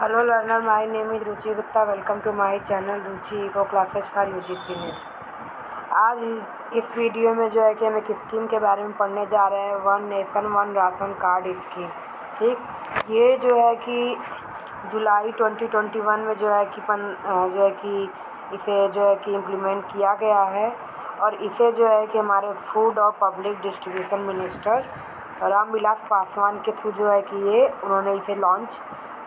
Hello learner, my name is Ruchi Gupta. Welcome to my channel Ruchi eco classes for UGC NET. आज इस video में जो है कि हम एक स्कीम के बारे में पढ़ने जा रहे हैं, one nation one ration card scheme. ठीक, ये जो है कि जुलाई 2021 में जो है कि इसे जो है कि इम्प्लीमेंट किया गया है और इसे जो है कि हमारे फूड और public distribution minister Ramvilas Paswan के थ्रू जो है कि ये उन्होंने इसे लॉन्च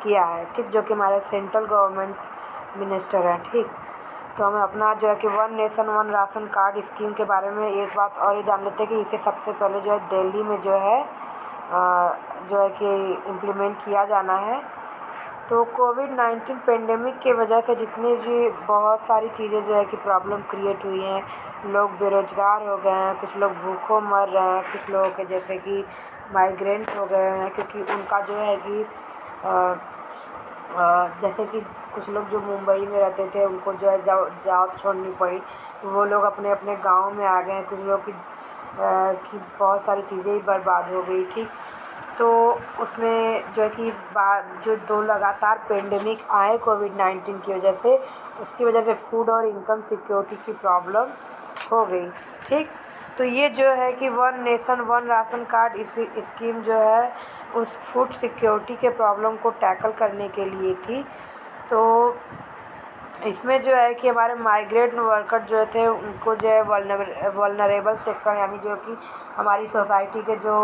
किया है. ठीक, जो कि हमारे सेंट्रल गवर्नमेंट मिनिस्टर हैं. ठीक, तो हमें अपना जो है कि one nation one ration card scheme के बारे में एक बात और ये जान लेते हैं कि इसे सबसे पहले जो है दिल्ली में जो है कि इम्प्लीमेंट किया जाना है. तो कोविड-19 पेंडेमिक की वजह से जितनी भी बहुत सारी चीज़ें जो है कि प्रॉब्लम क्रिएट हुई हैं, लोग बेरोजगार हो गए हैं, कुछ लोग भूखों मर रहे हैं, कुछ लोगों के जैसे कि माइग्रेंट हो गए हैं क्योंकि उनका जो है कि जैसे कि कुछ लोग जो मुंबई में रहते थे उनको जो है जॉब छोड़नी पड़ी, तो वो लोग अपने अपने गांव में आ गए हैं. कुछ लोग की बहुत सारी चीज़ें ही बर्बाद हो गई. ठीक, तो उसमें जो है कि जो दो लगातार पेंडेमिक आए कोविड-19 की वजह से, उसकी वजह से फूड और इनकम सिक्योरिटी की प्रॉब्लम हो गई. ठीक, तो ये जो है कि one nation one ration card इस स्कीम जो है उस फूड सिक्योरिटी के प्रॉब्लम को टैकल करने के लिए थी. तो इसमें जो है कि हमारे माइग्रेंट वर्कर जो थे उनको जो है वल्नरेबल सेक्शन, यानी जो कि हमारी सोसाइटी के जो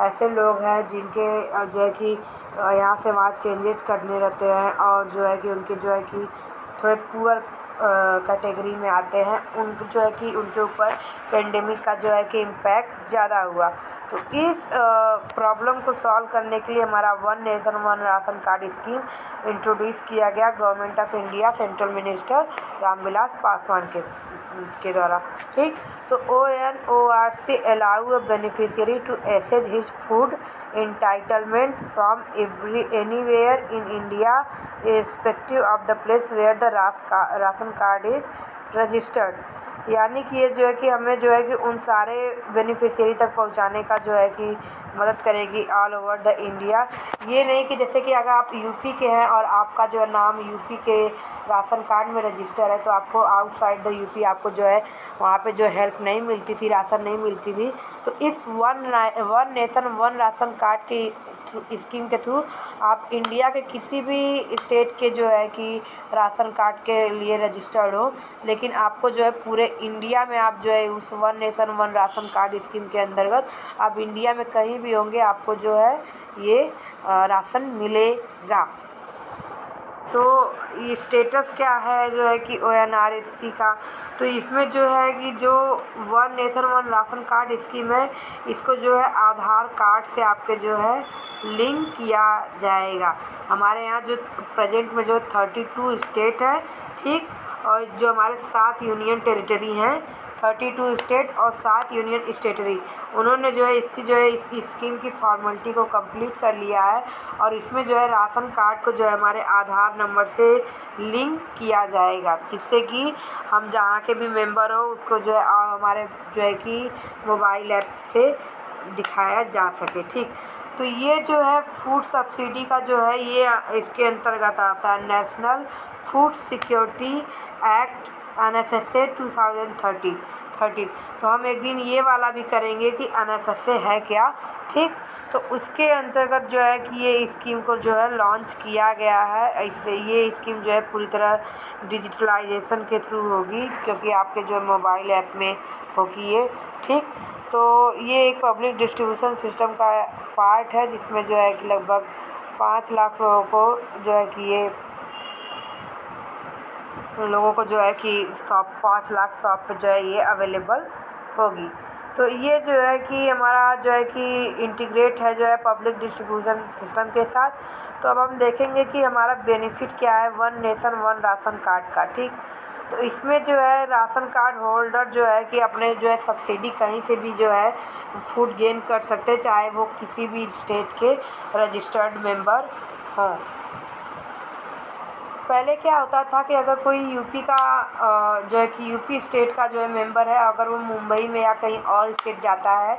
ऐसे लोग हैं जिनके जो है कि यहाँ से वहाँ चेंजेस करने रहते हैं और जो है कि उनके जो है कि थोड़े पुअर कैटेगरी में आते हैं, उनको जो है कि उनके ऊपर पेंडेमिक का जो है कि इम्पैक्ट ज़्यादा हुआ. तो इस प्रॉब्लम को सॉल्व करने के लिए हमारा one nation one ration card scheme introduce किया गया government of India central minister Ramvilas Paswan के द्वारा. ठीक, तो ONORC allow a beneficiary to access his food entitlement from anywhere in India irrespective of the place where the ration card is registered. यानी कि ये जो है कि हमें जो है कि उन सारे बेनिफिशियरी तक पहुंचाने का जो है कि मदद करेगी ऑल ओवर द इंडिया. ये नहीं कि जैसे कि अगर आप यूपी के हैं और आपका जो है नाम यूपी के राशन कार्ड में रजिस्टर है तो आपको आउटसाइड द यूपी आपको जो है वहाँ पे जो हेल्प नहीं मिलती थी, राशन नहीं मिलती थी. तो इस one nation one ration card की स्कीम के थ्रू आप इंडिया के किसी भी स्टेट के जो है कि राशन कार्ड के लिए रजिस्टर्ड हो, लेकिन आपको जो है पूरे इंडिया में आप जो है उस one nation one ration card scheme के अंतर्गत आप इंडिया में कहीं भी होंगे आपको जो है ये राशन मिलेगा. तो ये स्टेटस क्या है जो है कि ONRC का, तो इसमें जो है कि जो one nation one ration card scheme है इसको जो है आधार कार्ड से आपके जो है लिंक किया जाएगा. हमारे यहाँ जो प्रेजेंट में जो 32 स्टेट है, ठीक, और जो हमारे 7 यूनियन टेरिटरी हैं, 32 स्टेट और 7 यूनियन टेरिटरी, उन्होंने जो है इसकी जो है इस स्कीम की फॉर्मेलिटी को कंप्लीट कर लिया है और इसमें जो है राशन कार्ड को जो है हमारे आधार नंबर से लिंक किया जाएगा, जिससे कि हम जहाँ के भी मेंबर हो उसको जो है हमारे जो है कि मोबाइल ऐप से दिखाया जा सके. ठीक, तो ये जो है फूड सब्सिडी का जो है ये इसके अंतर्गत आता है, national food security act NFSA 2013. तो हम एक दिन ये वाला भी करेंगे कि NFSA है क्या. ठीक, तो उसके अंतर्गत जो है कि ये स्कीम को जो है लॉन्च किया गया है. ऐसे ये स्कीम जो है पूरी तरह डिजिटलाइजेशन के थ्रू होगी क्योंकि आपके जो मोबाइल ऐप में होगी ये. ठीक, तो ये एक पब्लिक डिस्ट्रीब्यूशन सिस्टम का पार्ट है जिसमें जो है कि लगभग 5 लाख लोगों को जो है कि ये जो है कि 5 लाख शॉप पे जो है ये अवेलेबल होगी. तो ये जो है कि हमारा जो है कि इंटीग्रेट है जो है पब्लिक डिस्ट्रीब्यूशन सिस्टम के साथ. तो अब हम देखेंगे कि हमारा बेनिफिट क्या है one nation one ration card का. ठीक, तो इसमें जो है राशन कार्ड होल्डर जो है कि अपने जो है सब्सिडी कहीं से भी जो है फूड गेन कर सकते हैं, चाहे वो किसी भी स्टेट के रजिस्टर्ड मेंबर हों. पहले क्या होता था कि अगर कोई यूपी का जो है कि यूपी स्टेट का जो है मेंबर है, अगर वो मुंबई में या कहीं और स्टेट जाता है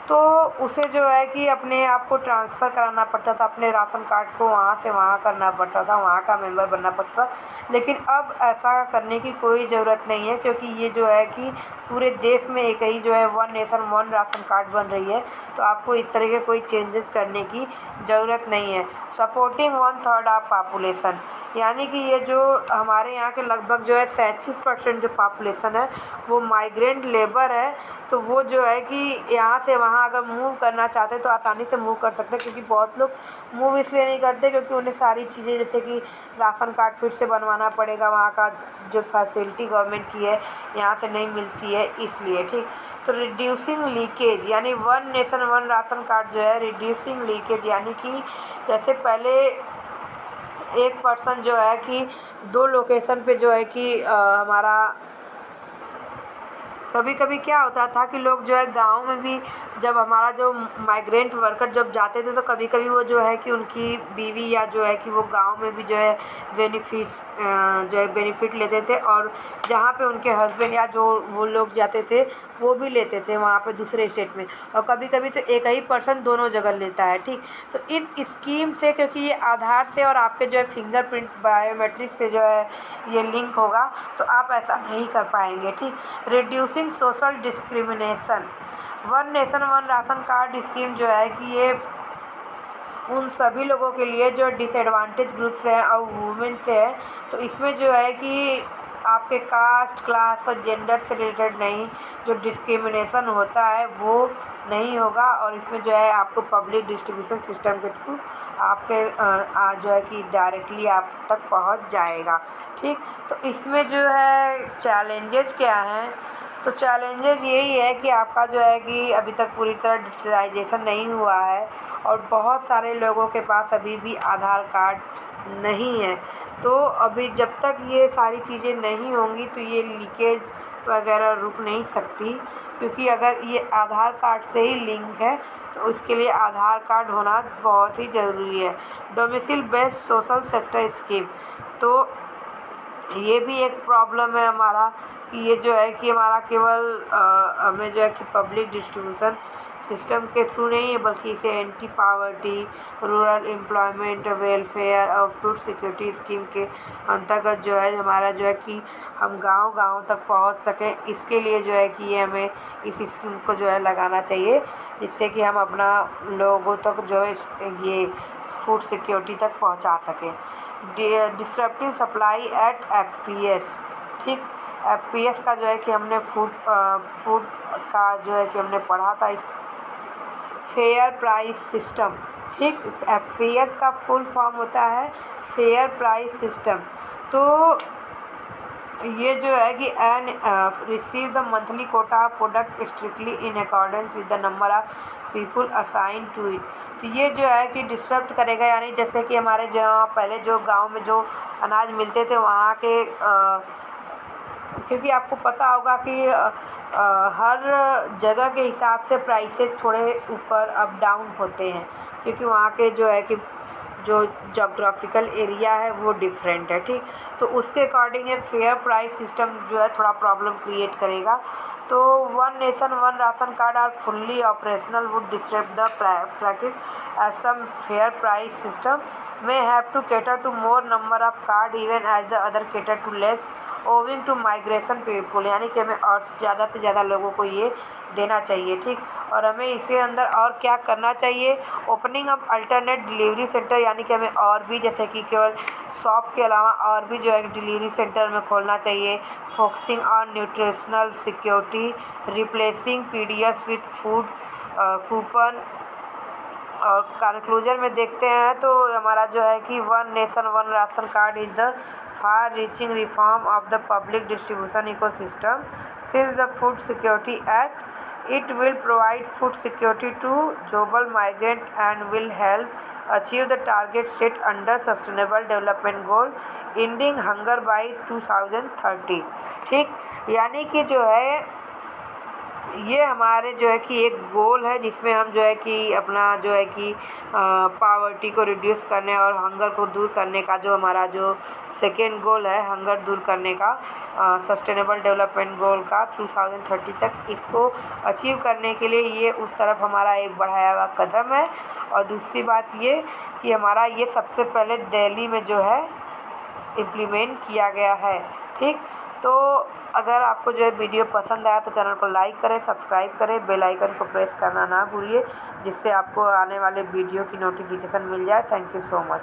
तो उसे जो है कि अपने आप को ट्रांसफ़र कराना पड़ता था, अपने राशन कार्ड को वहाँ से वहाँ करना पड़ता था, वहाँ का मेंबर बनना पड़ता था। लेकिन अब ऐसा करने की कोई ज़रूरत नहीं है, क्योंकि ये जो है कि पूरे देश में एक ही जो है one nation one ration card बन रही है। तो आपको इस तरह के कोई चेंजेस करने की ज़रूरत नहीं है। सपोर्टिंग 1/3 ऑफ पॉपुलेशन, यानी कि ये जो हमारे यहाँ के लगभग जो है 37% जो पॉपुलेशन है वो माइग्रेंट लेबर है। तो वो जो है कि यहाँ से वहाँ अगर मूव करना चाहते हैं तो आसानी से मूव कर सकते हैं, क्योंकि बहुत लोग मूव इसलिए नहीं करते क्योंकि उन्हें सारी चीज़ें जैसे कि राशन कार्ड फिर से बनवाना पड़ेगा, वहाँ का जो फैसिलिटी गवर्नमेंट की है यहाँ से नहीं मिलती है, इसलिए। ठीक, तो रिड्यूसिंग लीकेज, यानी one nation one ration card जो है रिड्यूसिंग लीकेज, यानी कि जैसे पहले एक पर्सन जो है कि 2 लोकेशन पे जो है कि हमारा कभी कभी क्या होता था कि लोग जो है गांव में भी, जब हमारा जो माइग्रेंट वर्कर जब जाते थे तो कभी कभी वो जो है कि उनकी बीवी या जो है कि वो गांव में भी जो है बेनिफिट लेते थे, और जहाँ पे उनके हस्बैंड या जो वो लोग जाते थे वो भी लेते थे वहाँ पे दूसरे स्टेट में, और कभी कभी तो एक ही पर्सन दोनों जगह लेता है। ठीक, तो इस स्कीम से, क्योंकि ये आधार से और आपके जो है फिंगरप्रिंट बायोमेट्रिक से जो है ये लिंक होगा, तो आप ऐसा नहीं कर पाएंगे। ठीक, reducing social discrimination, one nation one ration card scheme जो है कि ये उन सभी लोगों के लिए जो डिसएडवांटेज ग्रुप से हैं और वुमेन से है। तो इसमें जो है कि आपके कास्ट, क्लास और जेंडर से रिलेटेड नहीं, जो डिस्क्रिमिनेशन होता है वो नहीं होगा, और इसमें जो है आपको पब्लिक डिस्ट्रीब्यूशन सिस्टम के थ्रू आपके जो है कि डायरेक्टली आप तक पहुंच जाएगा। ठीक, तो इसमें जो है चैलेंजेस क्या हैं, तो चैलेंजेस यही है कि आपका जो है कि अभी तक पूरी तरह डिजिटलाइजेशन नहीं हुआ है, और बहुत सारे लोगों के पास अभी भी आधार कार्ड नहीं है। तो अभी जब तक ये सारी चीज़ें नहीं होंगी तो ये लीकेज वगैरह रुक नहीं सकती, क्योंकि अगर ये आधार कार्ड से ही लिंक है तो उसके लिए आधार कार्ड होना बहुत ही ज़रूरी है। Domicile based social sector scheme, तो ये भी एक प्रॉब्लम है हमारा कि ये जो है कि हमारा केवल हमें जो है कि पब्लिक डिस्ट्रीब्यूशन सिस्टम के थ्रू नहीं है, बल्कि इसे anti poverty, rural employment welfare और फूड सिक्योरिटी स्कीम के अंतर्गत जो है हमारा जो है कि हम गांव-गांव तक पहुंच सकें, इसके लिए जो है कि ये हमें इस स्कीम को जो है लगाना चाहिए, जिससे कि हम अपना लोगों तक जो है ये फूड सिक्योरिटी तक पहुंचा सकें। Disruptive supply at FPS. ठीक, एफपीएस का जो है कि हमने फूड का जो है कि हमने पढ़ा था, फेयर प्राइस सिस्टम। ठीक, एफपीएस का फुल फॉर्म होता है फेयर प्राइस सिस्टम। तो ये जो है कि an receive the monthly quota product strictly in accordance with the number of people assign to it. तो ये जो है कि डिस्टर्ब करेगा, यानी जैसे कि हमारे जो पहले जो गांव में जो अनाज मिलते थे वहाँ के क्योंकि आपको पता होगा कि हर जगह के हिसाब से प्राइसेस थोड़े ऊपर अप डाउन होते हैं, क्योंकि वहाँ के जो है कि जो जोग्राफिकल एरिया है वो डिफरेंट है। ठीक, तो उसके अकॉर्डिंग ये फेयर प्राइस सिस्टम जो है थोड़ा प्रॉब्लम क्रिएट करेगा। तो one nation one ration card are fully operational would disturb the practice as some fair price system may have to cater to more number of card even as the other cater to less owing to migration people, यानी कि हमें और ज़्यादा से ज़्यादा लोगों को ये देना चाहिए। ठीक, और हमें इसके अंदर और क्या करना चाहिए, opening up alternate delivery centre, यानी कि हमें और भी जैसे कि केवल शॉप के अलावा और भी जो है डिलीवरी सेंटर में खोलना चाहिए। Focusing on nutritional security, replacing PDS with food coupon. और कंक्लूजन में देखते हैं तो हमारा जो है कि one nation one ration card is the far reaching reform of the public distribution ecosystem since the food security act. It will provide food security to global migrant and will help achieve the target set under sustainable development goal ending hunger by 2030। ठीक, यानी कि जो है ये हमारे जो है कि एक गोल है, जिसमें हम जो है कि अपना जो है कि पावर्टी को रिड्यूस करने और हंगर को दूर करने का जो हमारा जो सेकेंड गोल है, हंगर दूर करने का, सस्टेनेबल डेवलपमेंट गोल का 2030 तक, इसको अचीव करने के लिए ये उस तरफ हमारा एक बढ़ाया हुआ कदम है। और दूसरी बात ये कि हमारा ये सबसे पहले दिल्ली में जो है इम्प्लीमेंट किया गया है। ठीक, तो अगर आपको जो है वीडियो पसंद आया तो चैनल को लाइक करें, सब्सक्राइब करें, बेल आइकन को प्रेस करना ना भूलिए, जिससे आपको आने वाले वीडियो की नोटिफिकेशन मिल जाए। Thank you so much.